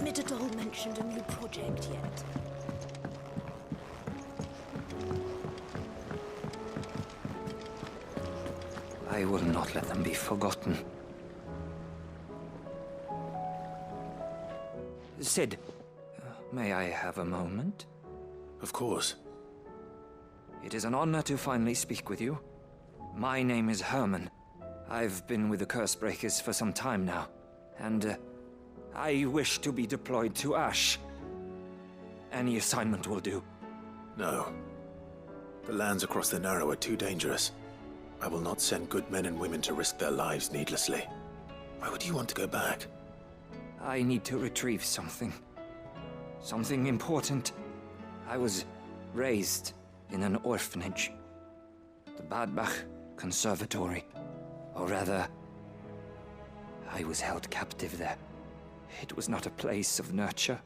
Hermit at all mentioned a new project yet? I will not let them be forgotten. Sid, may I have a moment? Of course. It is an honor to finally speak with you. My name is Herman. I've been with the Cursebreakers for some time now, and I wish to be deployed to Ash. Any assignment will do. No. The lands across the Narrow are too dangerous. I will not send good men and women to risk their lives needlessly. Why would you want to go back? I need to retrieve something. Something important. I was raised in an orphanage. The Badbach Conservatory. Or rather, I was held captive there. It was not a place of nurture.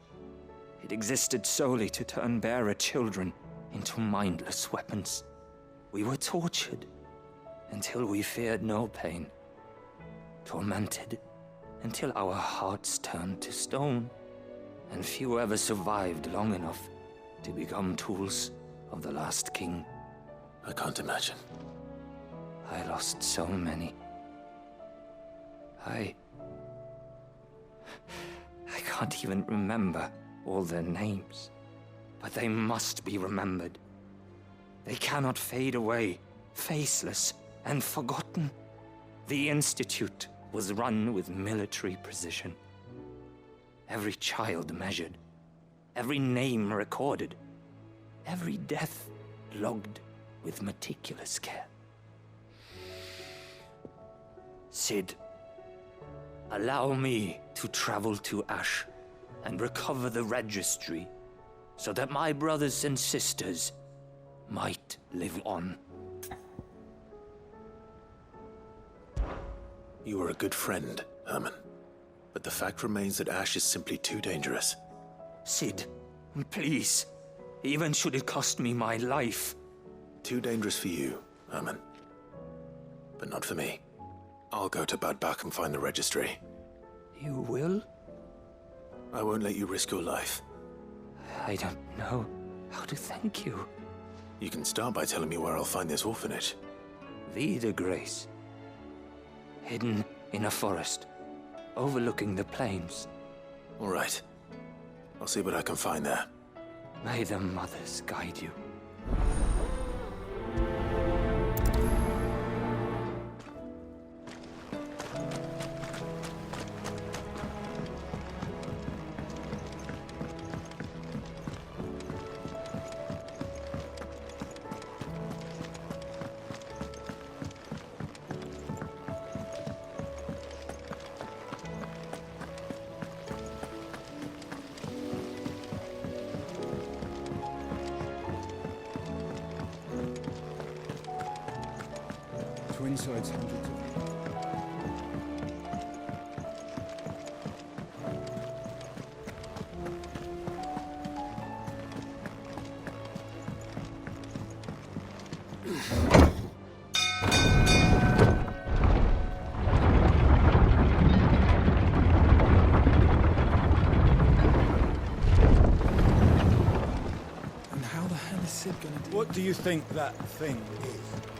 It existed solely to turn bearer children into mindless weapons. We were tortured until we feared no pain. Tormented until our hearts turned to stone. And few ever survived long enough to become tools of the last king. I can't imagine. I lost so many. I can't even remember all their names. But they must be remembered. They cannot fade away, faceless and forgotten. The Institute was run with military precision. Every child measured, every name recorded, every death logged with meticulous care. Sid, allow me to travel to Ash and recover the Registry so that my brothers and sisters might live on. You were a good friend, Herman. But the fact remains that Ash is simply too dangerous. Sid, please. Even should it cost me my life. Too dangerous for you, Herman. But not for me. I'll go to Bad Bach and find the Registry. You will? I won't let you risk your life. I don't know how to thank you. You can start by telling me where I'll find this orphanage. Vida Grace. Hidden in a forest, overlooking the plains. All right. I'll see what I can find there. May the mothers guide you. Inside's hundreds of And how the hell is Sid gonna do? What do you think that thing is?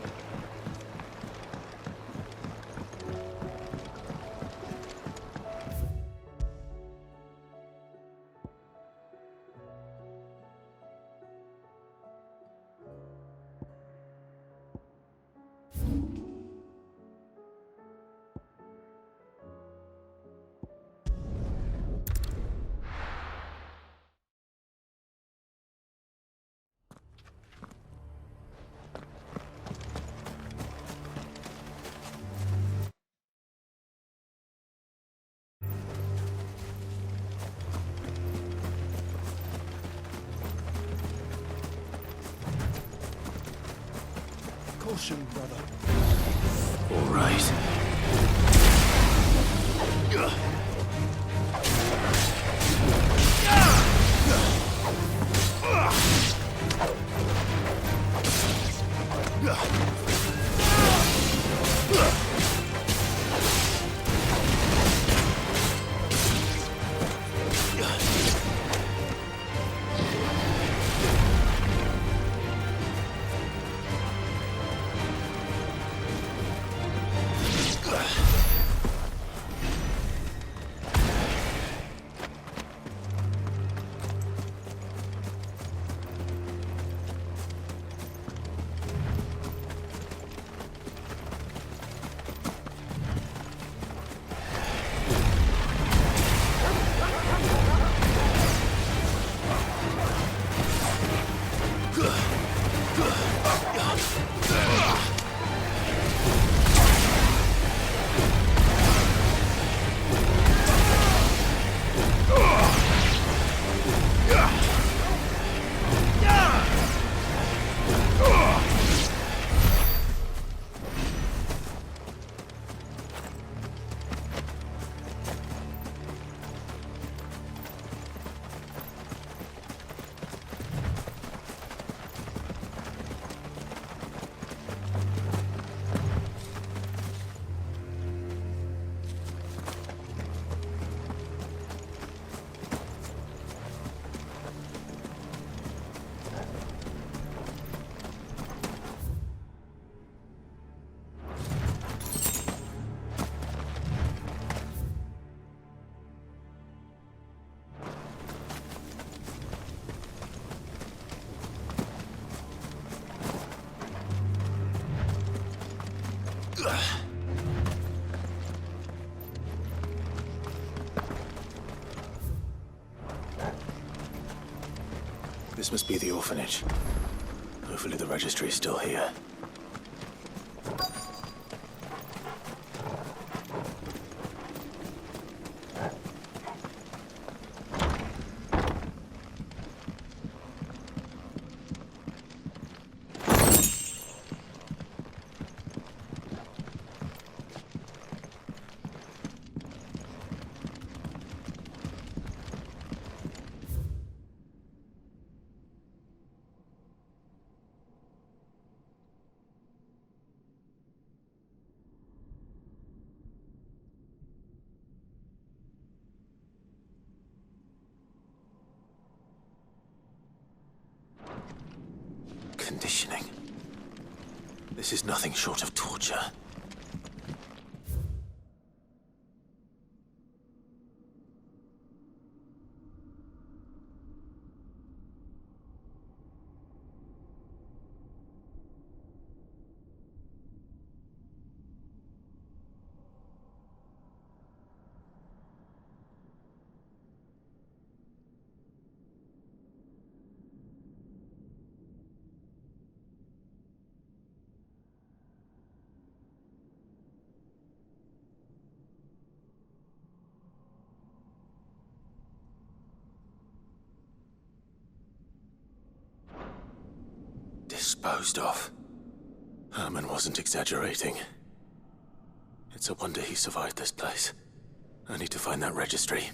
Caution, brother. All right. This must be the orphanage. Hopefully the registry is still here. Conditioning. This is nothing short of torture. Disposed of. Herman wasn't exaggerating. It's a wonder he survived this place. I need to find that registry.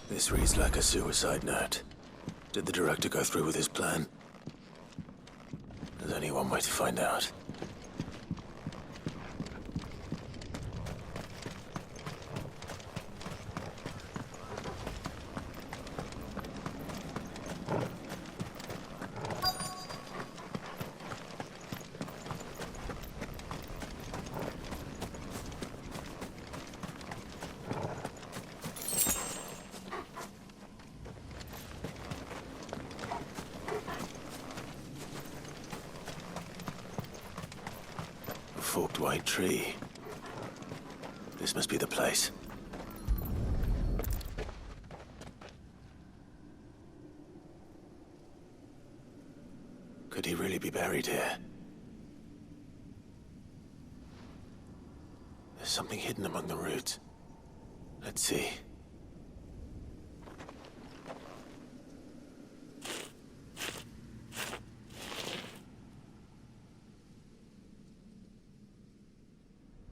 This reads like a suicide note. Did the director go through with his plan? There's only one way to find out. Forked white tree. This must be the place. Could he really be buried here? There's something hidden among the roots. Let's see.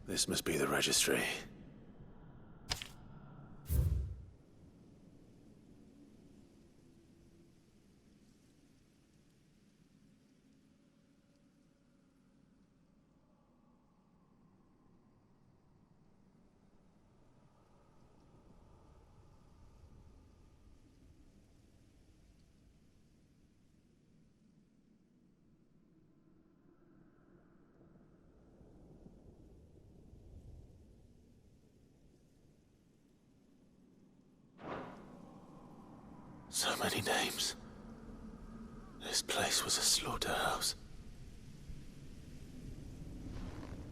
This must be the Registry. So many names. This place was a slaughterhouse.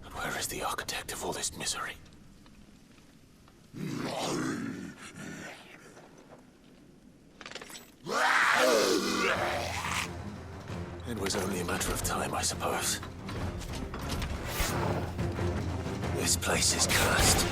And where is the architect of all this misery? It was only a matter of time, I suppose. This place is cursed.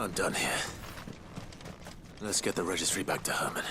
I'm done here. Let's get the Registry back to Herman.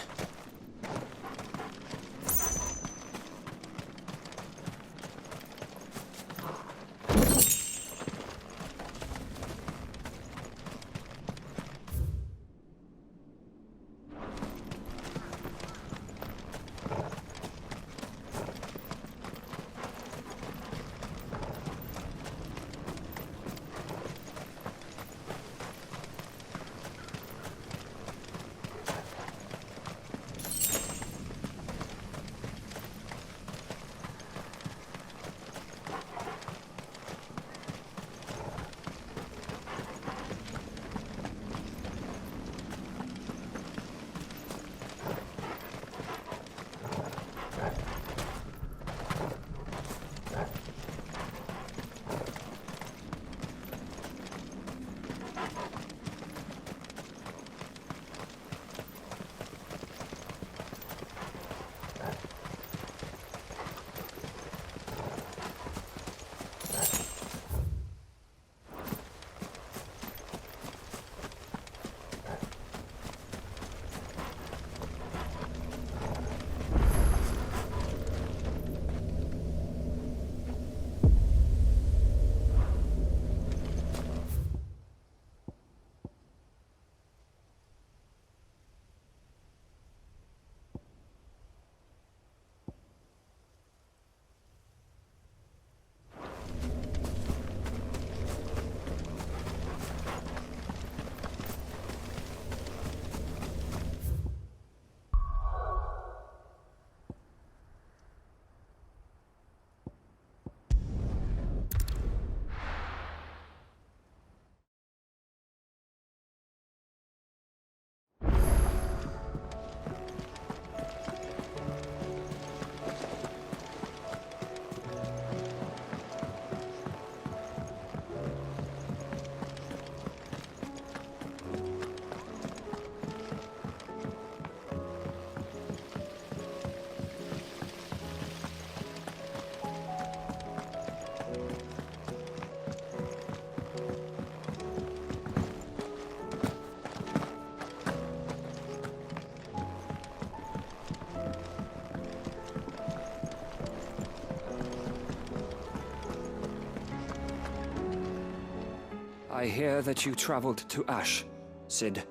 I hear that you traveled to Ash, Cid.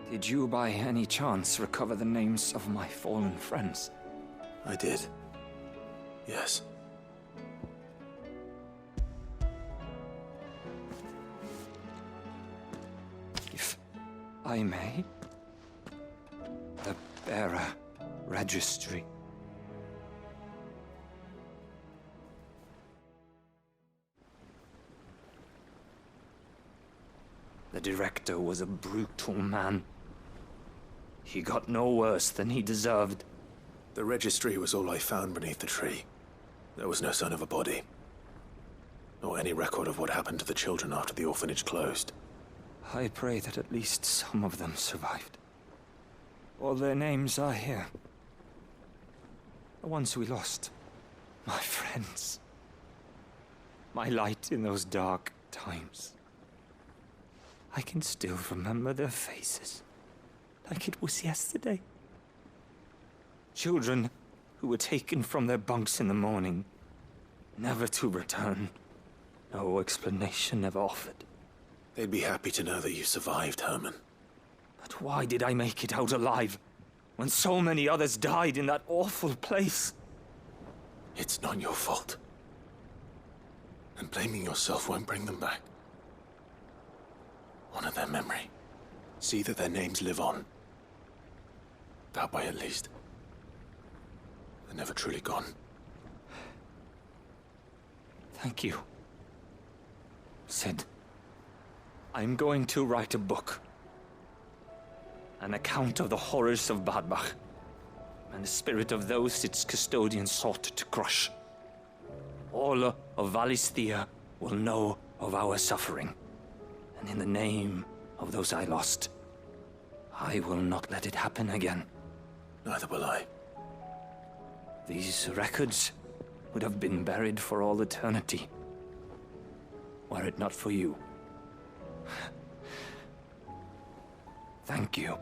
Did you by any chance recover the names of my fallen friends? I did. Yes. If I may? The bearer registry. The director was a brutal man. He got no worse than he deserved. The registry was all I found beneath the tree. There was no sign of a body. Nor any record of what happened to the children after the orphanage closed. I pray that at least some of them survived. All their names are here. The ones we lost. My friends. My light in those dark times. I can still remember their faces, like it was yesterday. Children who were taken from their bunks in the morning, never to return. No explanation ever offered. They'd be happy to know that you survived, Herman. But why did I make it out alive, when so many others died in that awful place? It's not your fault. And blaming yourself won't bring them back. Honor their memory. See that their names live on. That way, at least. They're never truly gone. Thank you, Cid. I'm going to write a book. An account of the horrors of Badbach, and the spirit of those its custodians sought to crush. All of Valisthea will know of our suffering. And in the name of those I lost, I will not let it happen again. Neither will I. These records would have been buried for all eternity, were it not for you. Thank you.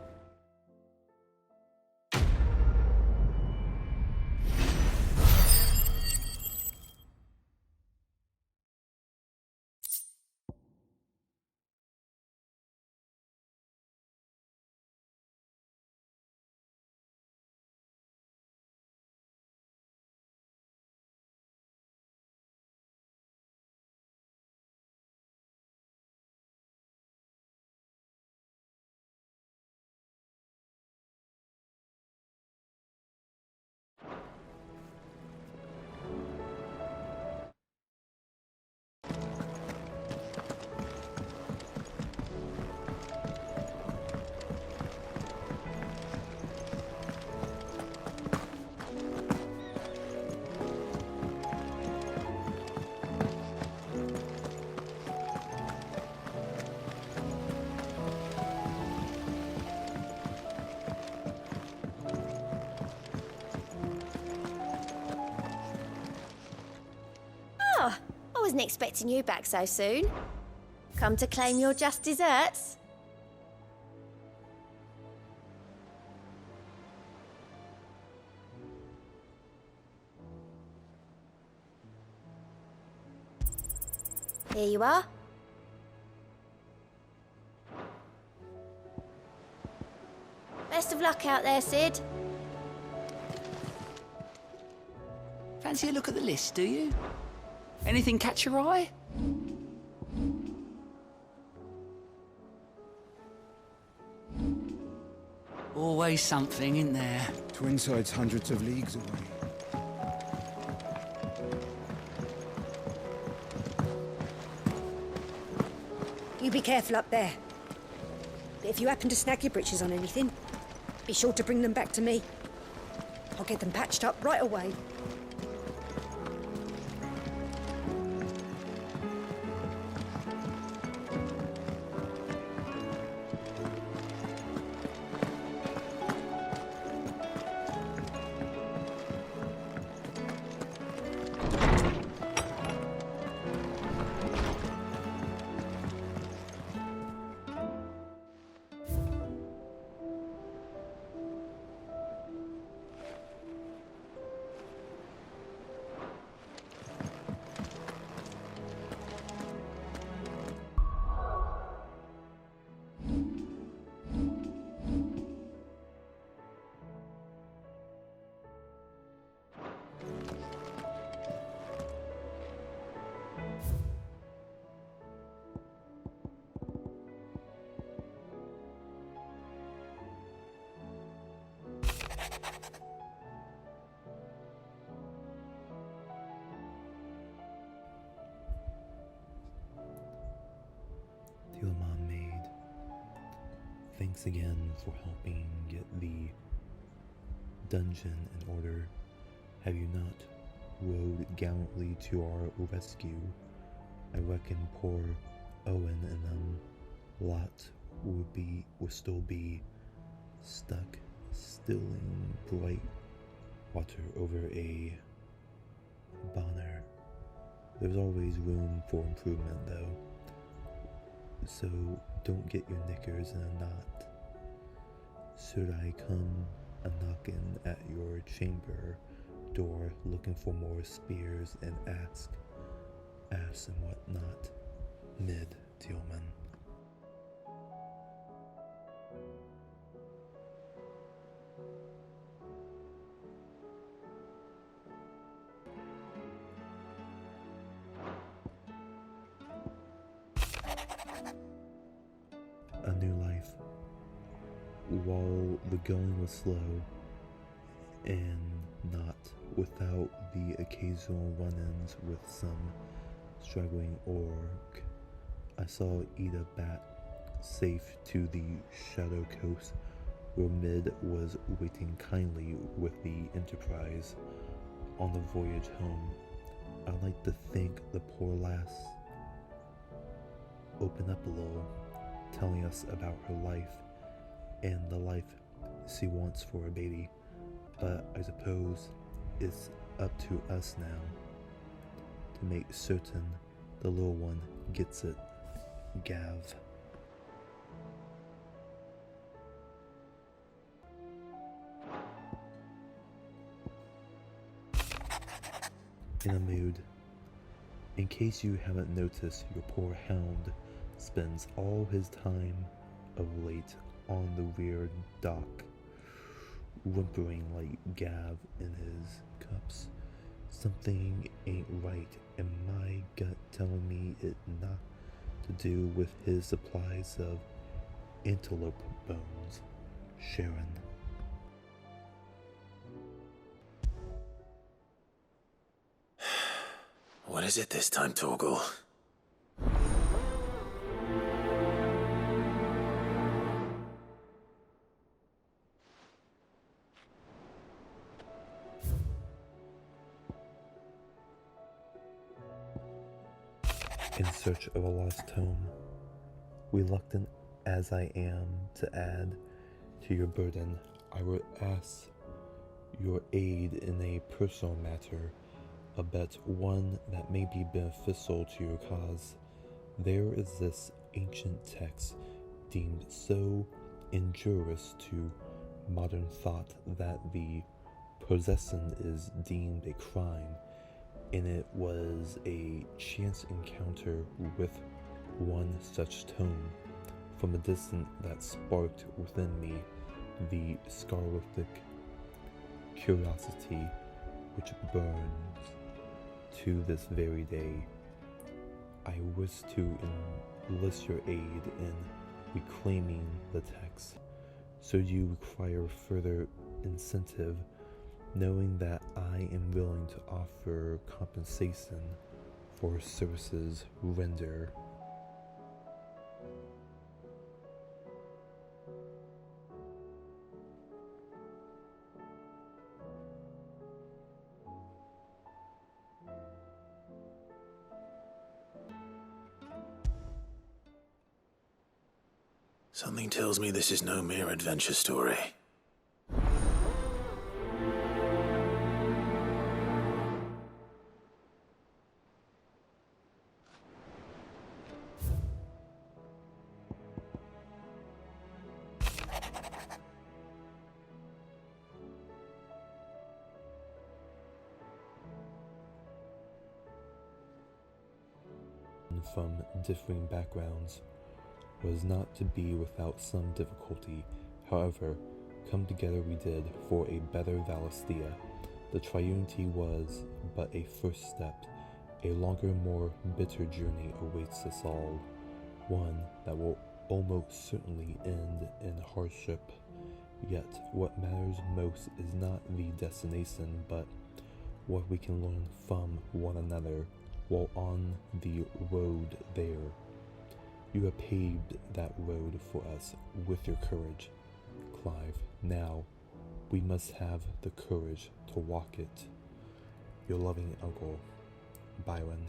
I wasn't expecting you back so soon. Come to claim your just desserts? Here you are. Best of luck out there, Cid. Fancy a look at the list, do you? Anything catch your eye? Always something in there. Twinside's hundreds of leagues away. You be careful up there. But if you happen to snag your britches on anything, be sure to bring them back to me. I'll get them patched up right away. thanks again for helping get the dungeon in order. Have you not rode gallantly to our rescue? I reckon poor Owen and them lot would still be stuck stilling bright water over a bonner. There's always room for improvement though, so don't get your knickers in a knot. Should I come a-knocking at your chamber door looking for more spears and ass and whatnot, mid Tealman? A new life. While the going was slow, and not without the occasional run-ins with some straggling orc, I saw Ida Bat safe to the Shadow Coast, where Mid was waiting kindly with the Enterprise on the voyage home. I like to think the poor lass opened up a little, telling us about her life and the life she wants for a baby. But I suppose it's up to us now to make certain the little one gets it. Gav. In a mood. In case you haven't noticed, your poor hound spends all his time of late on the rear dock, whimpering like Gav in his cups. Something ain't right, and my gut telling me it not to do with his supplies of antelope bones. Sharon. What is it this time, Torgal? In search of a lost home. Reluctant as I am to add to your burden, I would ask your aid in a personal matter, but one that may be beneficial to your cause. There is this ancient text deemed so injurious to modern thought that the possession is deemed a crime, and it was a chance encounter with one such tome from a distance that sparked within me the scarletic curiosity which burns to this very day. I wish to enlist your aid in reclaiming the text. Should you require further incentive, knowing that I am willing to offer compensation for services rendered. Something tells me this is no mere adventure story. From differing backgrounds was not to be without some difficulty. However, come together we did for a better Valisthea. The triunity was but a first step. A longer, more bitter journey awaits us all, one that will almost certainly end in hardship. Yet what matters most is not the destination, but what we can learn from one another while on the road there. You have paved that road for us with your courage, Clive. Now, we must have the courage to walk it. Your loving uncle, Byron.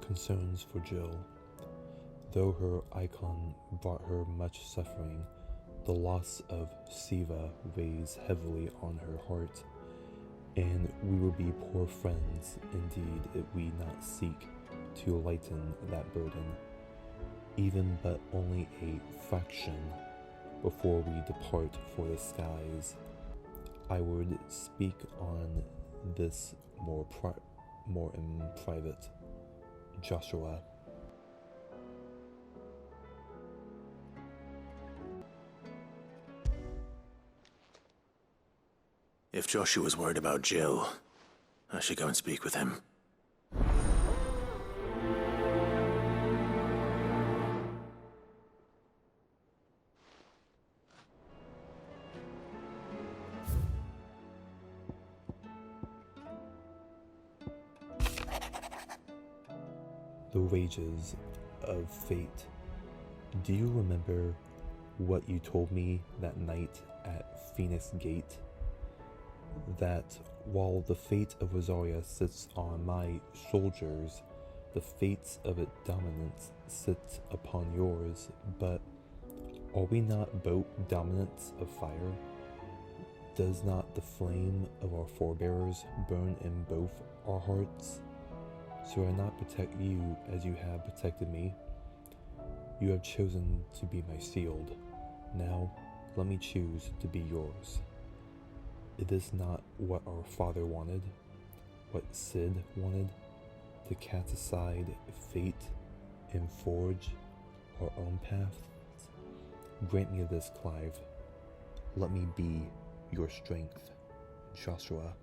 Concerns for Jill. Though her icon brought her much suffering, the loss of Siva weighs heavily on her heart, and we will be poor friends indeed if we not seek to lighten that burden, even but only a fraction before we depart for the skies. I would speak on this more in private. Joshua. If Joshua's worried about Jill, I should go and speak with him. The wages of fate. Do you remember what you told me that night at Phoenix Gate? That while the fate of Rosaria sits on my shoulders, the fates of its dominance sit upon yours. But are we not both dominants of fire? Does not the flame of our forebears burn in both our hearts? Should I not protect you as you have protected me? You have chosen to be my shield. Now, let me choose to be yours. It is not what our father wanted, what Sid wanted, to cast aside fate and forge our own paths. Grant me this, Clive. Let me be your strength, Joshua.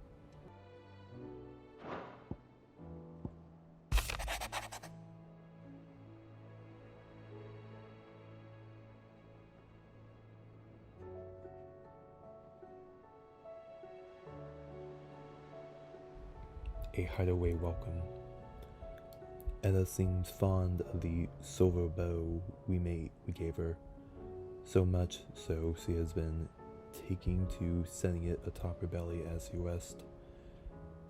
A hideaway welcome. Ella seems fond of the silver bow we gave her, so much so she has been taking to setting it atop her belly as she rests.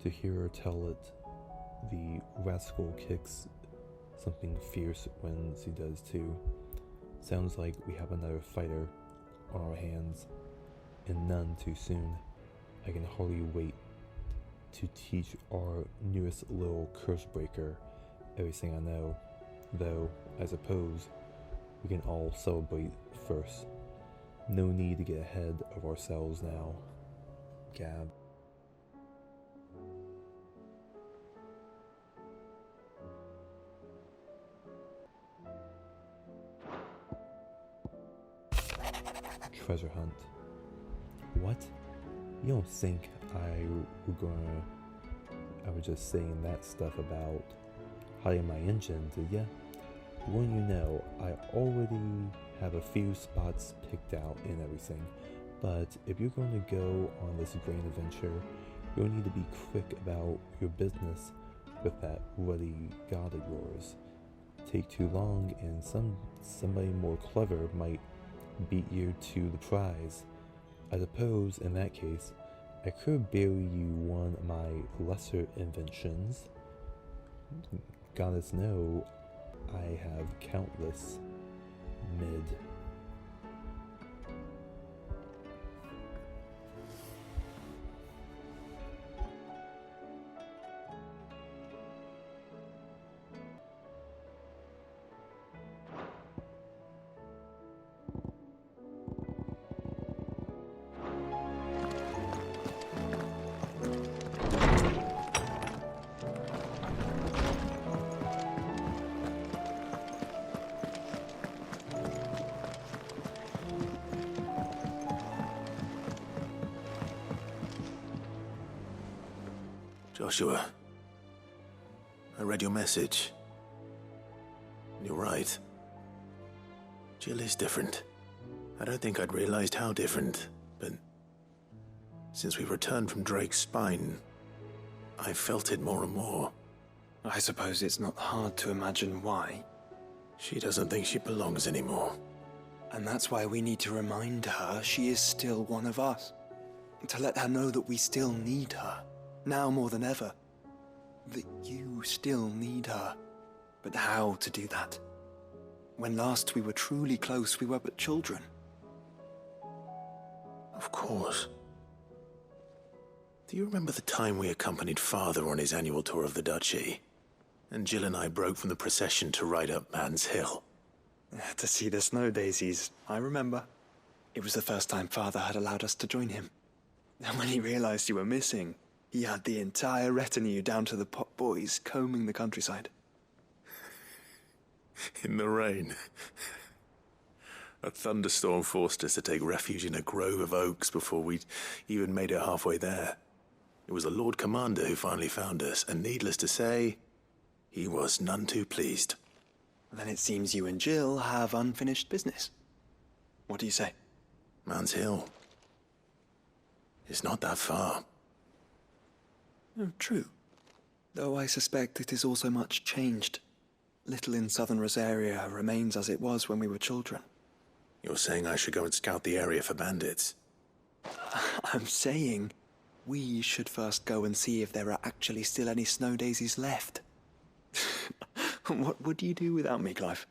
To hear her tell it, the rascal kicks something fierce when she does too. Sounds like we have another fighter on our hands, and none too soon. I can hardly wait to teach our newest little curse breaker everything I know, though I suppose we can all celebrate first. No need to get ahead of ourselves now. Gab. Treasure hunt. What? You don't think I was just saying that stuff about hiding my engine, did ya? Wouldn't you know, I already have a few spots picked out and everything, but if you're going to go on this grand adventure, you'll need to be quick about your business with that ruddy god of yours. Take too long and somebody more clever might beat you to the prize. I suppose in that case, I could bury you one of my lesser inventions. Goddess know, I have countless mid. Joshua, I read your message. You're right. Jill is different. I don't think I'd realized how different, but since we returned from Drake's spine, I've felt it more and more. I suppose it's not hard to imagine why. She doesn't think she belongs anymore. And that's why we need to remind her she is still one of us. To let her know that we still need her, now more than ever. That you still need her. But how to do that? When last we were truly close, we were but children. Of course. Do you remember the time we accompanied Father on his annual tour of the Duchy? And Jill and I broke from the procession to ride up Man's Hill. To see the snow daisies, I remember. It was the first time Father had allowed us to join him. And when he realized you were missing, he had the entire retinue down to the pot boys combing the countryside. In the rain. A thunderstorm forced us to take refuge in a grove of oaks before we'd even made it halfway there. It was the Lord Commander who finally found us, and needless to say, he was none too pleased. Then it seems you and Jill have unfinished business. What do you say? Man's Hill. It's not that far. Oh, true. Though I suspect it is also much changed. Little in southern Rosaria remains as it was when we were children. You're saying I should go and scout the area for bandits? I'm saying we should first go and see if there are actually still any snow daisies left. What would you do without me, Clive?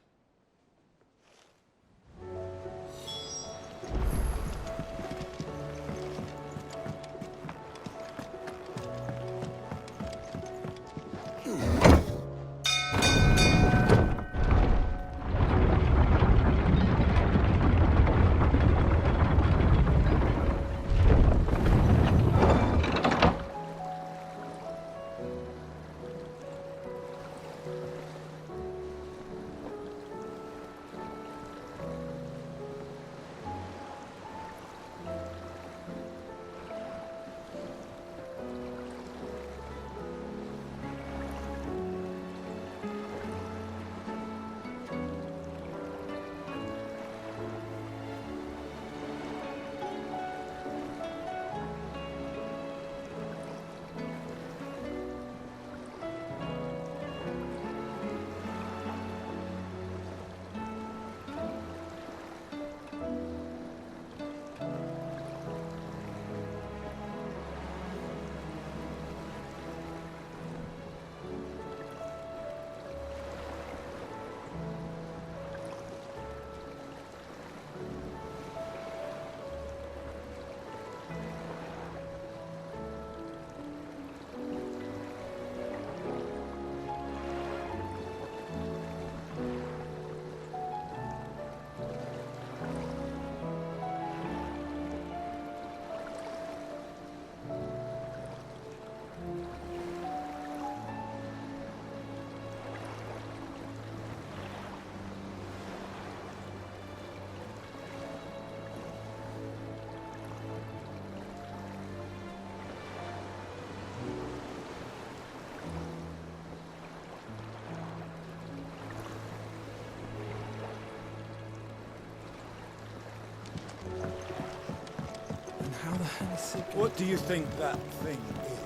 How the hell is it? What do you think that thing is?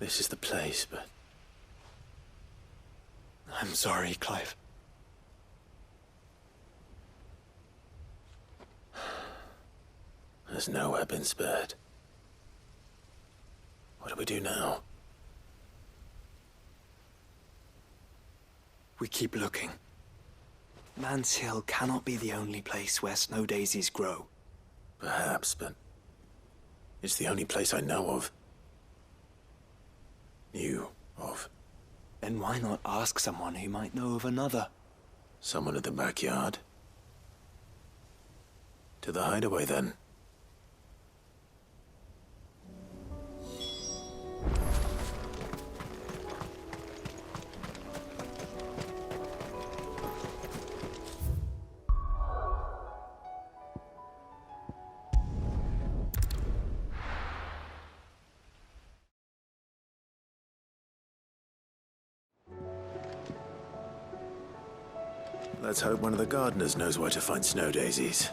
This is the place, but I'm sorry, Clive. there's nowhere been spared. What do we do now? We keep looking. Man's Hill cannot be the only place where snow daisies grow. Perhaps, but it's the only place I know of. Knew of. Then why not ask someone who might know of another? Someone at the backyard? To the hideaway, then. Let's hope one of the gardeners knows where to find snow daisies.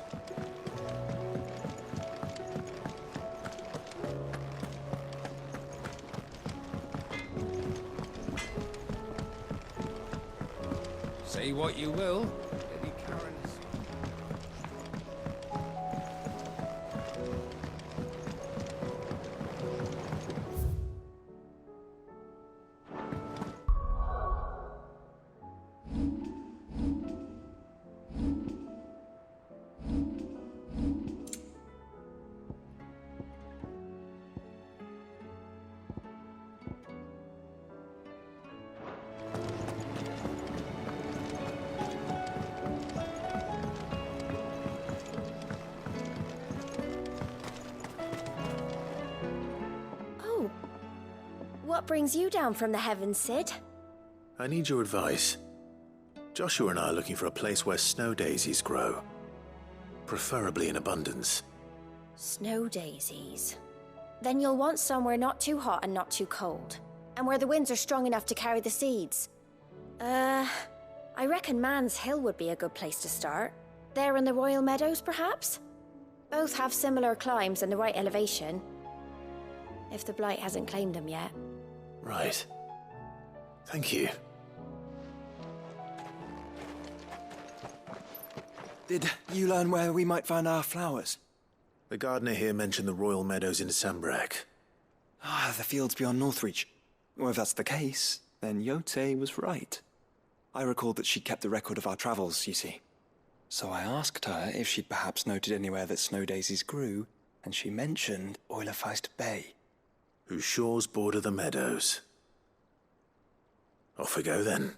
Say what you will, Lady Karen's. What brings you down from the heavens, Sid? I need your advice. Joshua and I are looking for a place where snow daisies grow. Preferably in abundance. Snow daisies. Then you'll want somewhere not too hot and not too cold. And where the winds are strong enough to carry the seeds. I reckon Man's Hill would be a good place to start. There in the Royal Meadows, perhaps? Both have similar climbs and the right elevation. If the Blight hasn't claimed them yet. Right. Thank you. Did you learn where we might find our flowers? The gardener here mentioned the Royal Meadows in Sambrek. The fields beyond Northreach. Well, if that's the case, then Yote was right. I recalled that she kept the record of our travels, you see. So I asked her if she'd perhaps noted anywhere that snow daisies grew, and she mentioned Oilafeist Bay. Whose shores border the meadows. Off we go then.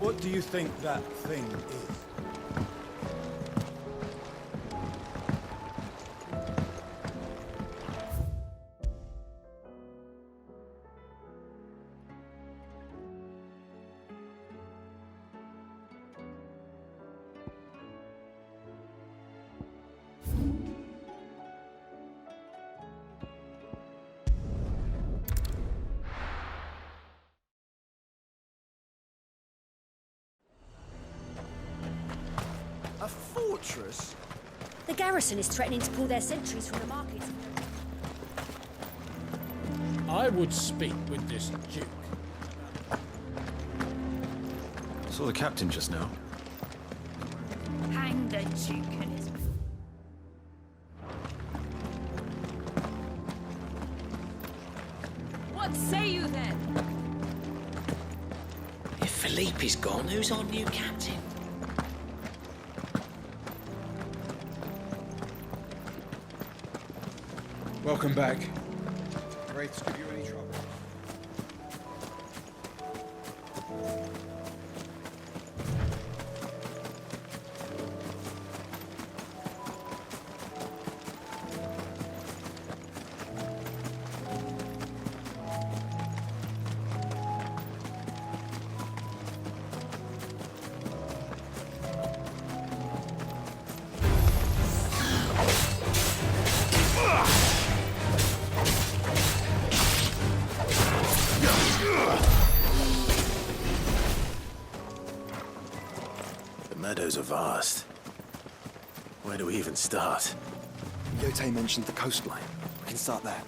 What do you think that thing is? A fortress? The garrison is threatening to pull their sentries from the market. I would speak with this duke. Saw the captain just now. Hang the duke and his... What say you then? If Philippe's gone, who's our new captain? Welcome back. Wraiths give you any trouble? vast. Where do we even start? Yote mentioned the coastline. We can start there.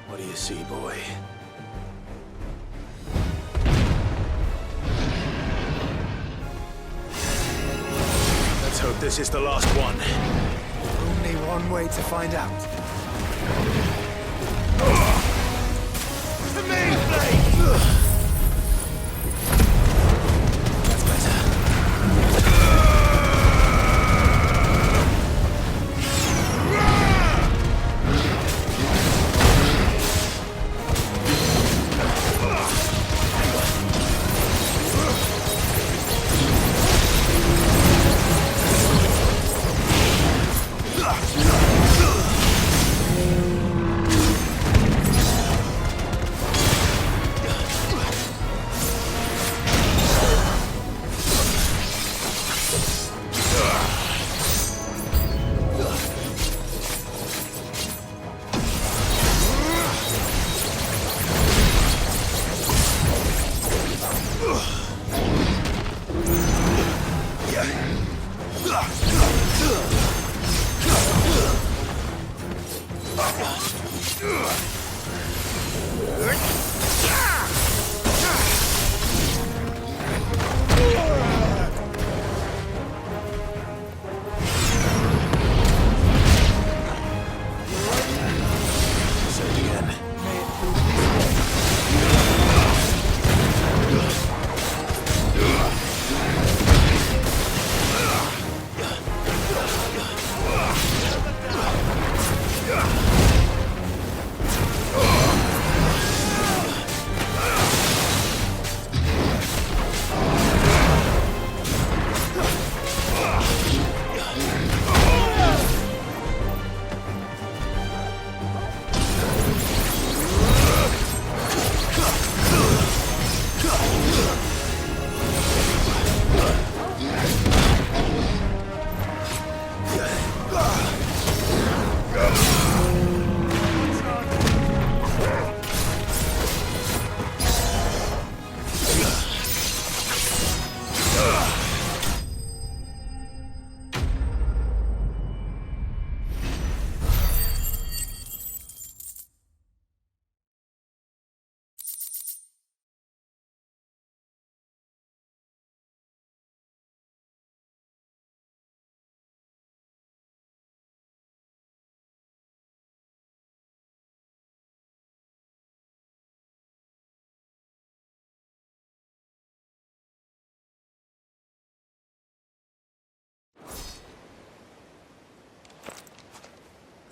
What do you see, boy? Let's hope this is the last one. Only one way to find out. The main blade! That's better.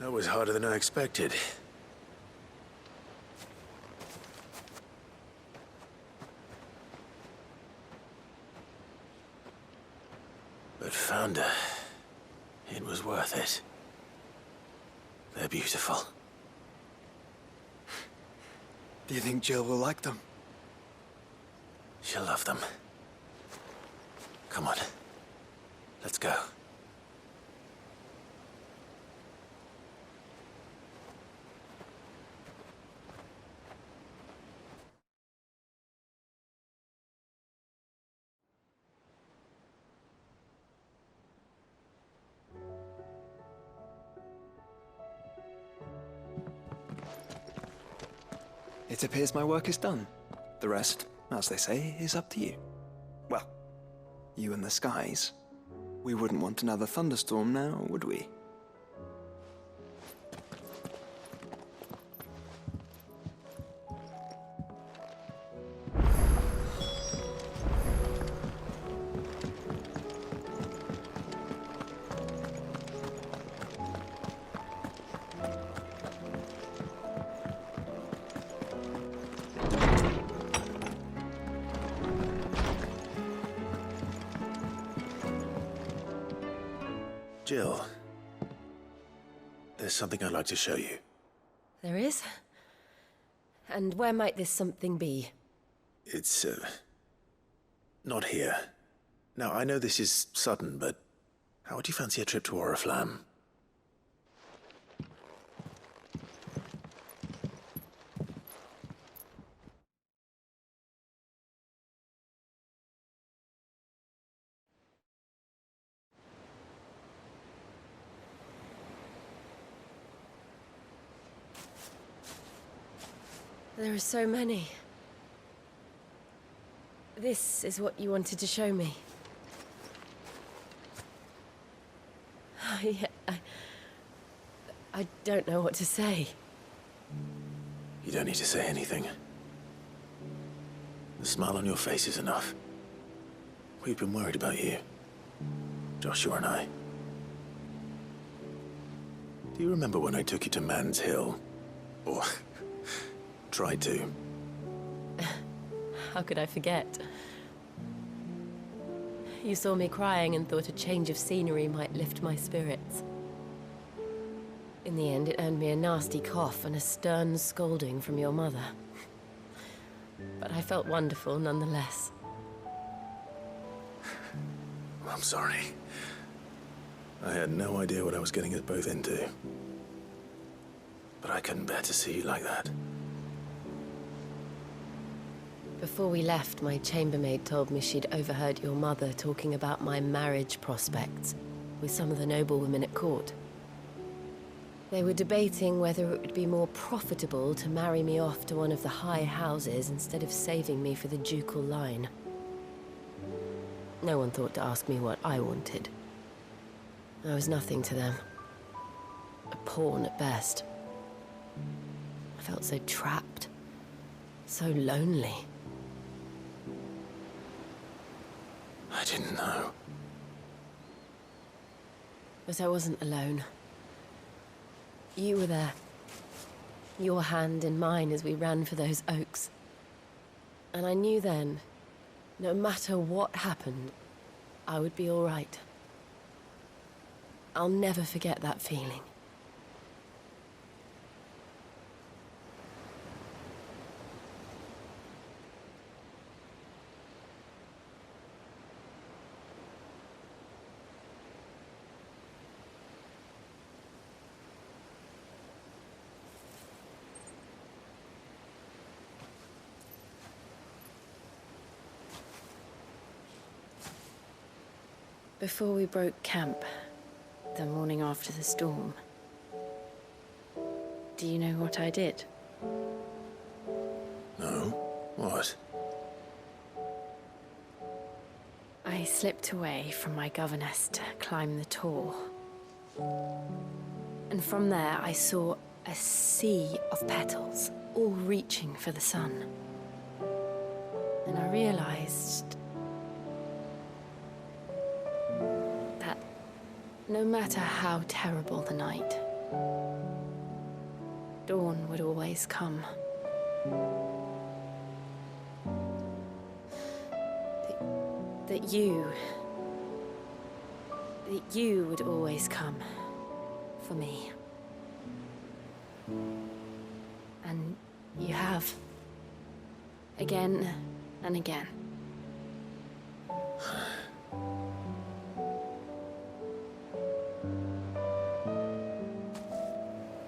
That was harder than I expected. But found her. It was worth it. They're beautiful. Do you think Jill will like them? She'll love them. Come on. Let's go. It appears my work is done. The rest, as they say, is up to you. Well, you and the skies. We wouldn't want another thunderstorm now, would we? Jill, there's something I'd like to show you. There is? And where might this something be? It's, not here. Now, I know this is sudden, but how would you fancy a trip to Oriflamme? There are so many. This is what you wanted to show me. I don't know what to say. You don't need to say anything. The smile on your face is enough. We've been worried about you, Joshua and I. Do you remember when I took you to Man's Hill? Or tried to? How could I forget? You saw me crying and thought a change of scenery might lift my spirits. In the end, it earned me a nasty cough and a stern scolding from your mother. But I felt wonderful nonetheless. I'm sorry. I had no idea what I was getting us both into. But I couldn't bear to see you like that. Before we left, my chambermaid told me she'd overheard your mother talking about my marriage prospects with some of the noblewomen at court. They were debating whether it would be more profitable to marry me off to one of the high houses instead of saving me for the ducal line. No one thought to ask me what I wanted. I was nothing to them. A pawn at best. I felt so trapped, so lonely. I didn't know. But I wasn't alone. You were there. Your hand in mine as we ran for those oaks. And I knew then, no matter what happened, I would be all right. I'll never forget that feeling. Before we broke camp, the morning after the storm, do you know what I did? No? What? I slipped away from my governess to climb the tor. And from there I saw a sea of petals, all reaching for the sun. And I realized that no matter how terrible the night, Dawn would always come. That you would always come for me. And you have. Again and again.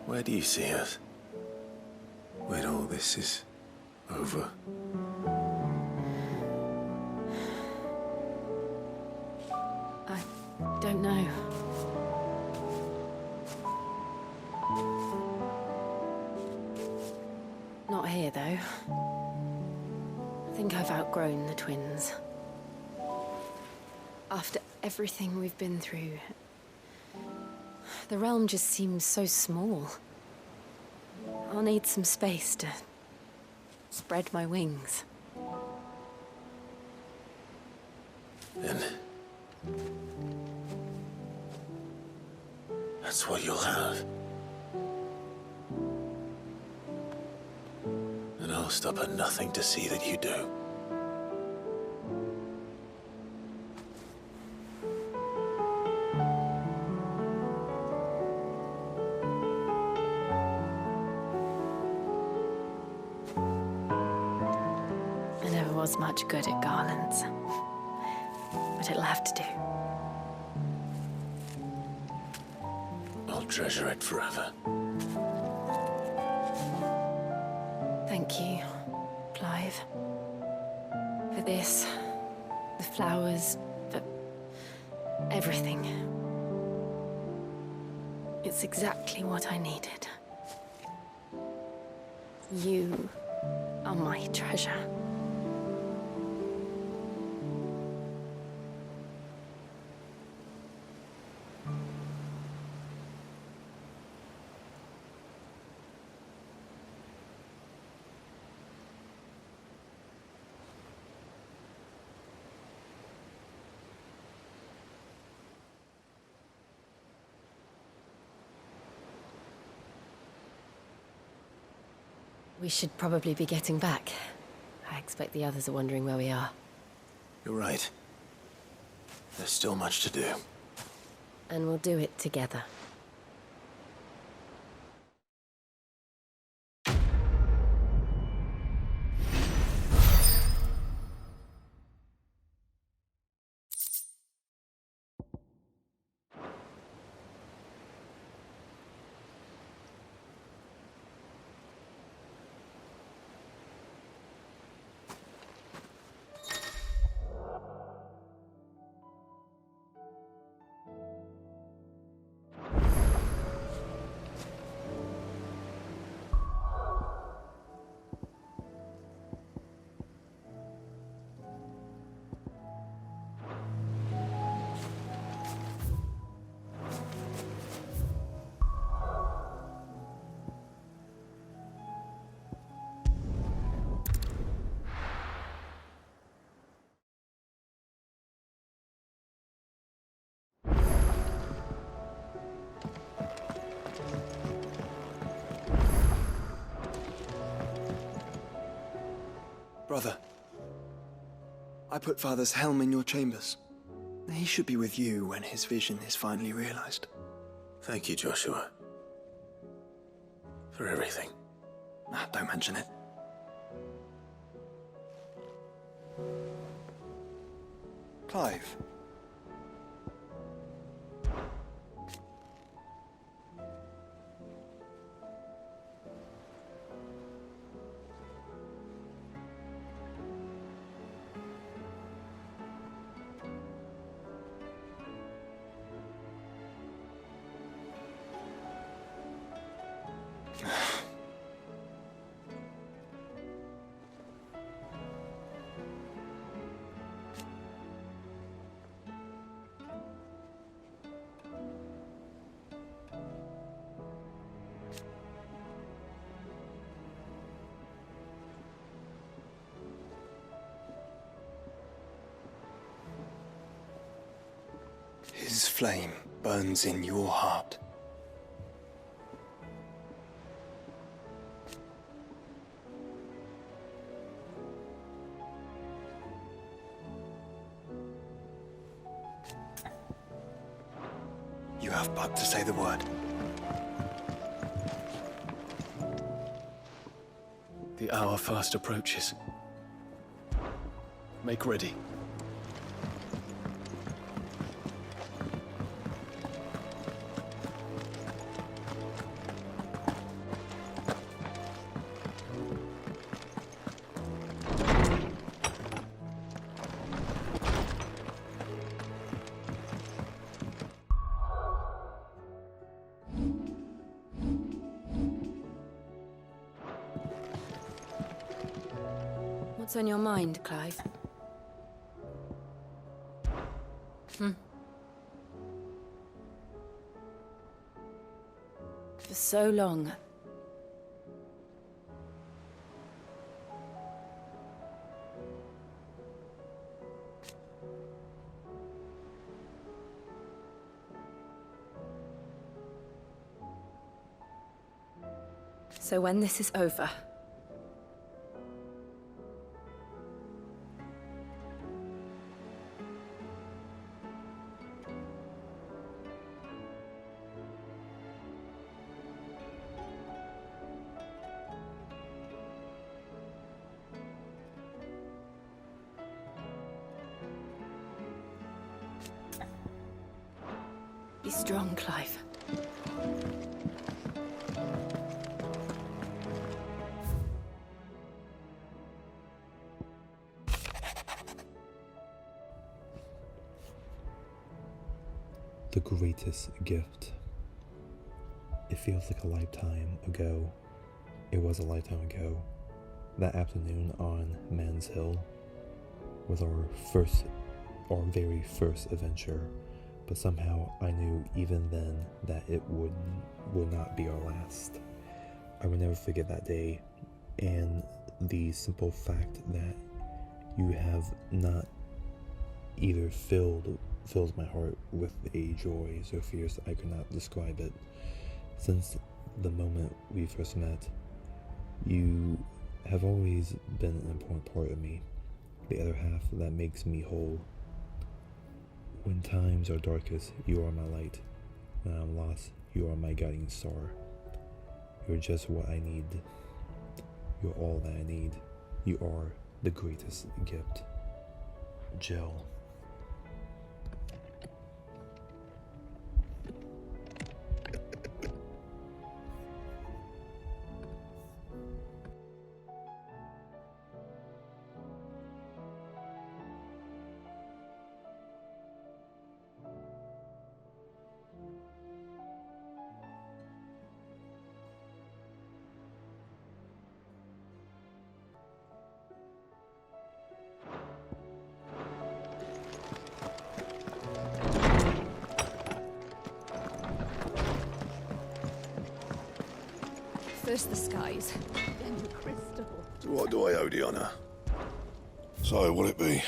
Where do you see us? When all this is over? I don't know. Not here, though. I think I've outgrown the twins. After everything we've been through, the realm just seems so small. I'll need some space to spread my wings. Then that's what you'll have. And I'll stop at nothing to see that you do. I never was much good at garlands, but it'll have to do. I'll treasure it forever. Thank you, Clive. For this, the flowers, for everything. It's exactly what I needed. You are my treasure. We should probably be getting back. I expect the others are wondering where we are. You're right. There's still much to do. And we'll do it together. Brother, I put Father's helm in your chambers. He should be with you when his vision is finally realized. Thank you, Joshua. For everything. Don't mention it. Clive. His flame burns in your heart. You have but to say the word. The hour fast approaches. Make ready. What's on your mind, Clive? For so long. So when this is over, be strong, Clive. The greatest gift. It feels like a lifetime ago. It was a lifetime ago. That afternoon on Man's Hill was our very first adventure, but somehow I knew even then that it would not be our last. I will never forget that day, and the simple fact that you have not either filled my heart with a joy so fierce I could not describe it. Since the moment we first met, you have always been an important part of me, the other half that makes me whole. When times are darkest, you are my light. When I'm lost, you are my guiding star. You're just what I need. You're all that I need. You are the greatest gift. Jill. First the skies, then the crystal. To what do I owe the honour? So, will it be?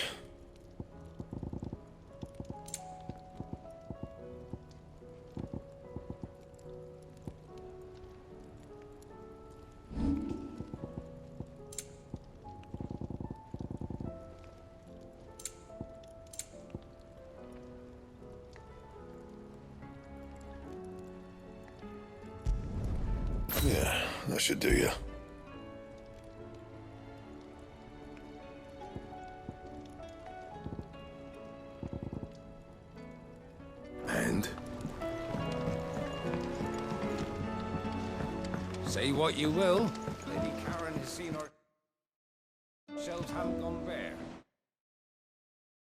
Yeah, that should do you. And? Say what you will, Lady Karen has seen her shelves haven't gone bare.